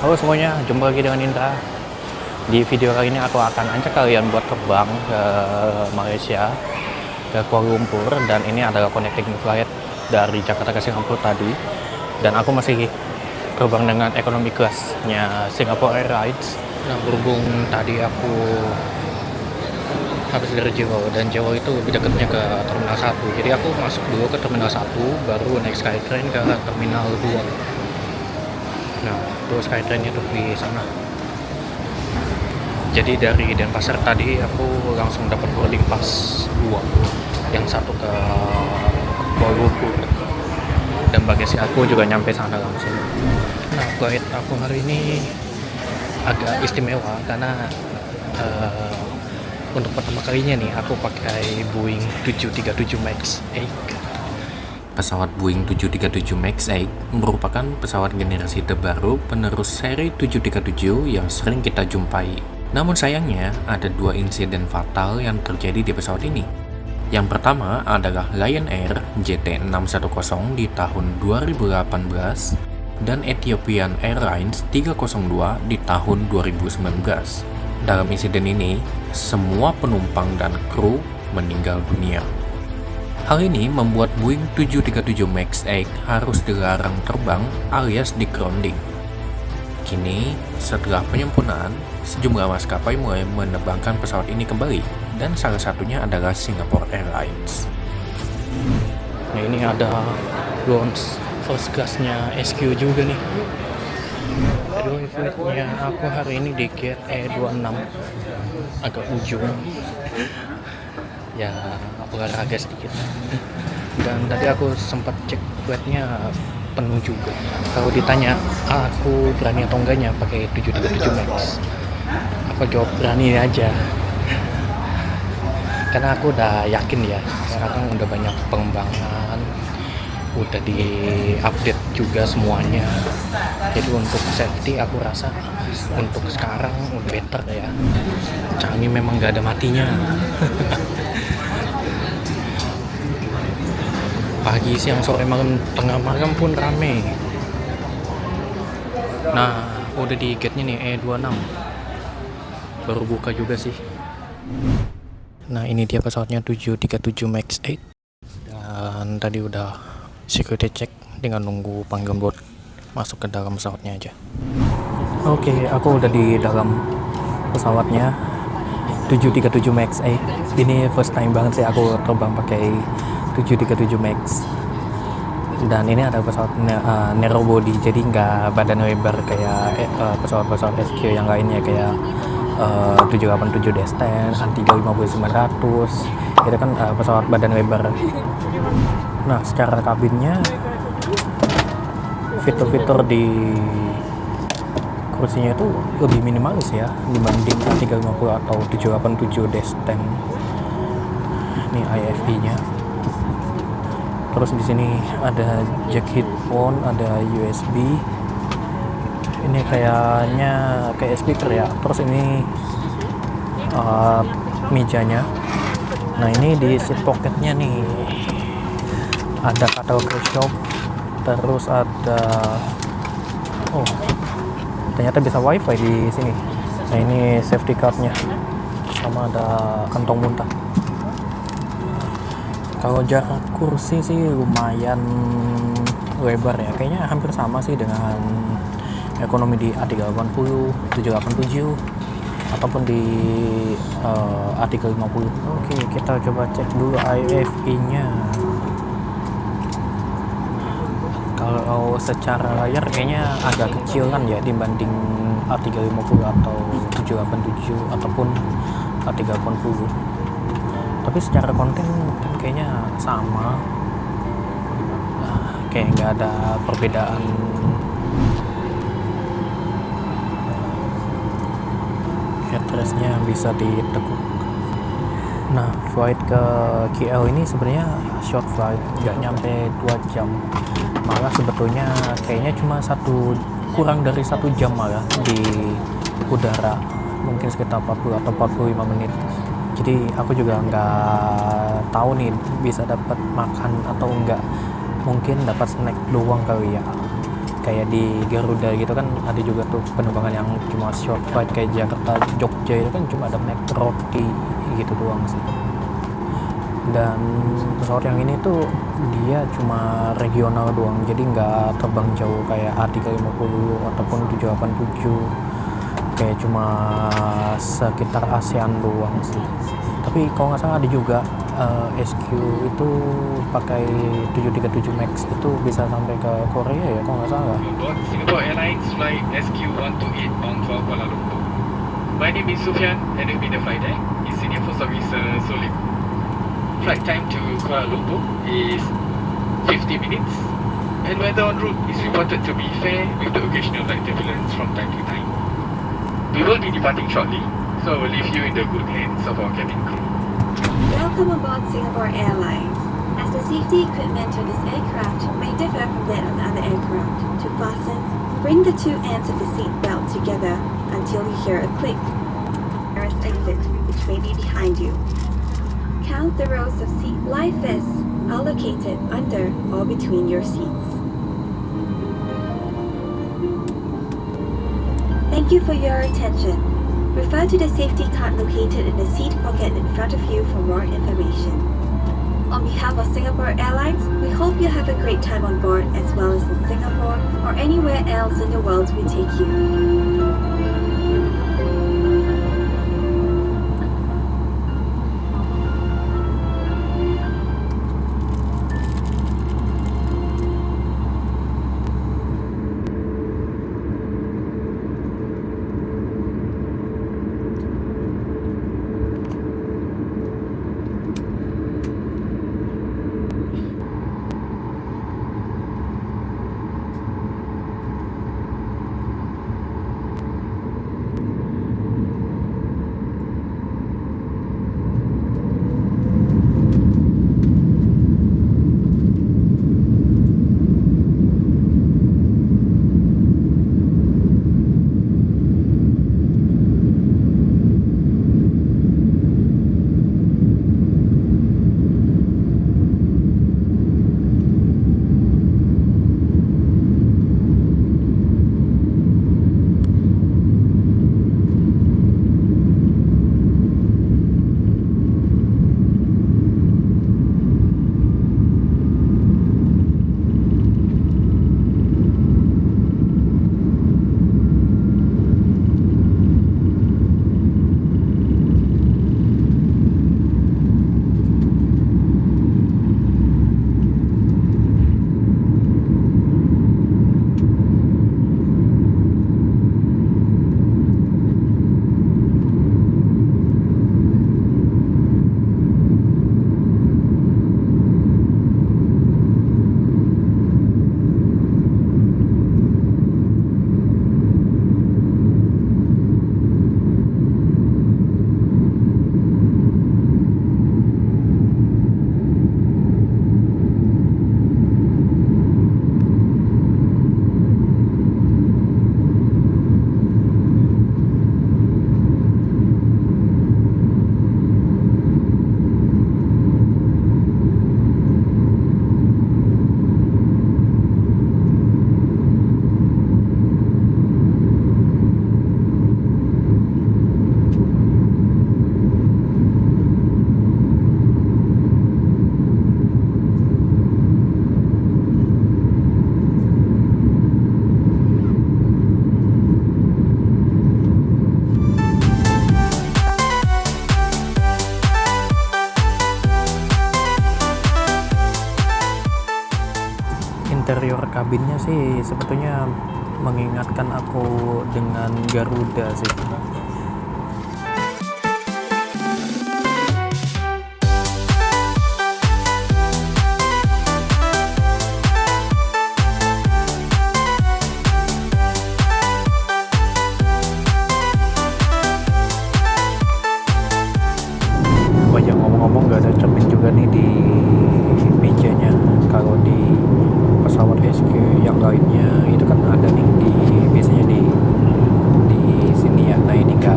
Halo semuanya, jumpa lagi dengan Indra. Di video kali ini aku akan ajak kalian buat terbang ke Malaysia, ke Kuala Lumpur, dan ini adalah connecting flight dari Jakarta ke Singapura tadi. Dan aku masih terbang dengan economy class-nya Singapore Airlines. Nah, berhubung tadi aku habis dari Johor, dan Johor itu lebih dekatnya ke Terminal 1. Jadi aku masuk dulu ke Terminal 1, baru naik Skytrain ke Terminal 2. Nah, terus Skytrain itu di sana. Jadi dari Denpasar tadi aku langsung dapat boarding pass 2, yang satu ke Kuala Lumpur, dan bagasi aku juga nyampe sana langsung. Nah, flight aku hari ini agak istimewa karena untuk pertama kalinya nih aku pakai Boeing 737 MAX 8. Pesawat Boeing 737 MAX 8 merupakan pesawat generasi terbaru penerus seri 737 yang sering kita jumpai. Namun sayangnya, ada dua insiden fatal yang terjadi di pesawat ini. Yang pertama adalah Lion Air JT610 di tahun 2018 dan Ethiopian Airlines 302 di tahun 2019. Dalam insiden ini, semua penumpang dan kru meninggal dunia. Hal ini membuat Boeing 737 MAX 8 harus dilarang terbang alias di grounding. Kini, setelah penyempurnaan, sejumlah maskapai mulai menerbangkan pesawat ini kembali, dan salah satunya adalah Singapore Airlines. Nah, ini ada lounge first class-nya SQ juga nih. Aduh, flightnya aku hari ini di gate E26, agak ujung. Ya, olahraga sedikit. Dan tadi aku sempat cek flightnya penuh juga. Kalau ditanya aku berani atau enggaknya pakai 737 MAX, aku jawab berani aja. Karena aku udah yakin ya, sekarang udah banyak pengembangan, udah di update juga semuanya. Jadi untuk safety aku rasa untuk sekarang udah better ya. Canggih memang gak ada matinya. Pagi, siang, sore, malam, tengah malam pun rame. Nah, udah di gate-nya nih E26. Baru buka juga sih. Nah, ini dia pesawatnya 737 MAX 8. Dan tadi udah security check, tinggal nunggu panggilan buat masuk ke dalam pesawatnya aja. Oke, aku udah di dalam pesawatnya 737 MAX 8. Ini first time banget sih aku terbang pakai 737 MAX. Dan ini ada pesawat narrow body, jadi nggak badan lebar kayak pesawat-pesawat SQ yang lainnya kayak 787 Destin, A350-900. Itu kan pesawat badan lebar. Nah, secara kabinnya fitur-fitur di kursinya itu lebih minimalis ya dibanding A350 atau 787 Destin. Ini IFE-nya. Terus di sini ada jack headphone, ada USB. Ini kayaknya kayak speaker ya. Terus ini mejanya. Nah, ini di seat pocketnya nih ada catalog shop. Terus ada ternyata bisa wifi di sini. Nah, ini safety cardnya, sama ada kantong muntah. Kalau jarak kursi sih lumayan lebar ya, kayaknya hampir sama sih dengan ekonomi di A380, 787 ataupun di A350. Oke, kita coba cek dulu IFE-nya. Kalau secara layar kayaknya agak kecilan ya dibanding A350 atau 787 ataupun A380. Tapi secara konten kayaknya sama, kayak nggak ada perbedaan. Headrest-nya bisa ditekuk. Nah, flight ke KL ini sebenarnya short flight, nggak nyampe 2 jam. Malah sebetulnya kayaknya cuma kurang dari 1 jam malah di udara, mungkin sekitar 40 atau 45 menit. Jadi aku juga nggak tahu nih bisa dapat makan atau enggak, mungkin dapat snack doang kali ya. kayak di Garuda gitu kan ada juga tuh penerbangan yang cuma short flight kayak Jakarta Jogja itu kan cuma ada metro gitu doang sih. Dan pesawat yang ini tuh dia cuma regional doang, jadi nggak terbang jauh kayak A350 ataupun 787, kayak cuma sekitar ASEAN doang sih. Tapi kalau nggak salah ada juga SQ itu pakai 737 Max itu bisa sampai ke Korea ya kalau nggak salah. Board Singapore Airlines flight SQ128 bound for Kuala Lumpur. My name is Sufyan and I'll be the flight deck. Is Senior First Officer Solim. Flight time to Kuala Lumpur is 50 minutes, and weather en route is reported to be fair with the occasional light turbulence from time to time. We will be departing shortly, so I will leave you in the good hands of our cabin crew. Welcome aboard Singapore Airlines. As the safety equipment on this aircraft may differ from that on other aircraft, to fasten, bring the two ends of the seat belt together until you hear a click. Nearest exit, which may be behind you. Count the rows of seat life vests are located under or between your seats. Thank you for your attention. Refer to the safety card located in the seat pocket in front of you for more information. On behalf of Singapore Airlines, we hope you have a great time on board as well as in Singapore or anywhere else in the world we take you. Interior kabinnya sih sebetulnya mengingatkan aku dengan Garuda sih. Oh ya, ngomong-ngomong nggak ada cermin juga nih di mejanya. Kalau di pesawat SQ yang lainnya itu kan ada nih, di biasanya di sini ya. Nah ini nggak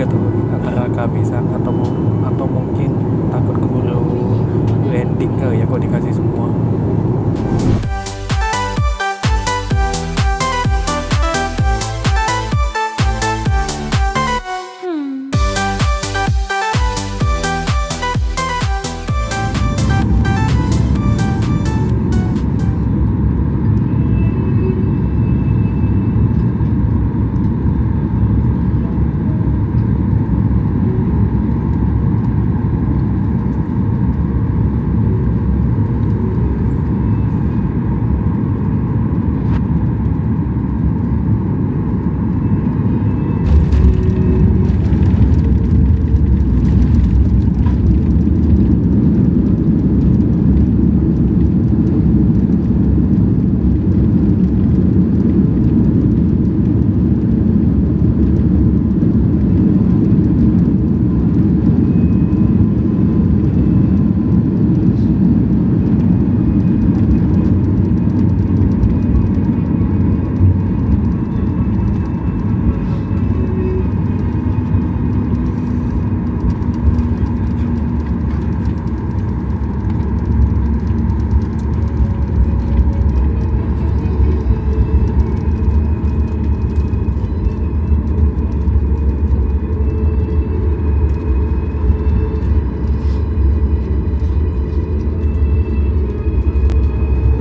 gak tuh antara kehabisan atau mungkin takut keburu landing kali ya kok dikasih semua.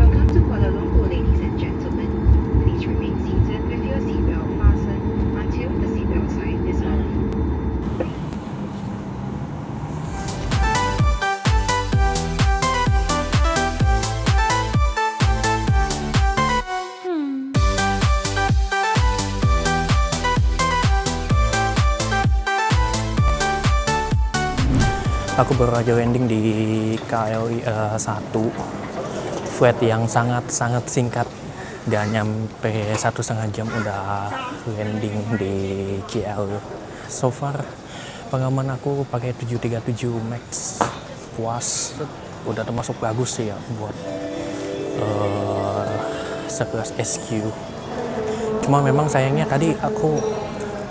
Welcome to Kuala Lumpur, ladies and gentlemen. Please remain seated with your seatbelt fastened until the seatbelt sign is off. Aku baru aja landing di KLI 1 flight yang sangat singkat, gak nyampe 1,5 jam udah landing di KL. So far pengalaman aku pakai 737 Max puas, udah termasuk bagus sih ya buat sekelas SQ. Cuma memang sayangnya tadi aku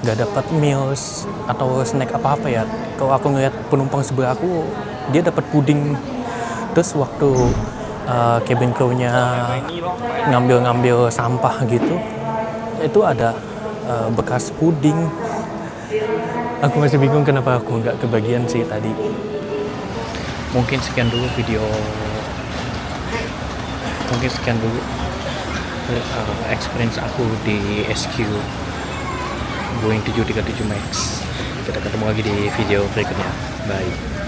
gak dapat meals atau snack apa-apa ya. Kalau aku ngeliat penumpang sebelah aku, dia dapat puding. Terus waktu cabin crew-nya ngambil sampah gitu, itu ada bekas puding. Aku masih bingung kenapa aku nggak kebagian sih tadi. Mungkin sekian dulu experience aku di SQ Boeing 737 Max. Kita ketemu lagi di video berikutnya. Bye.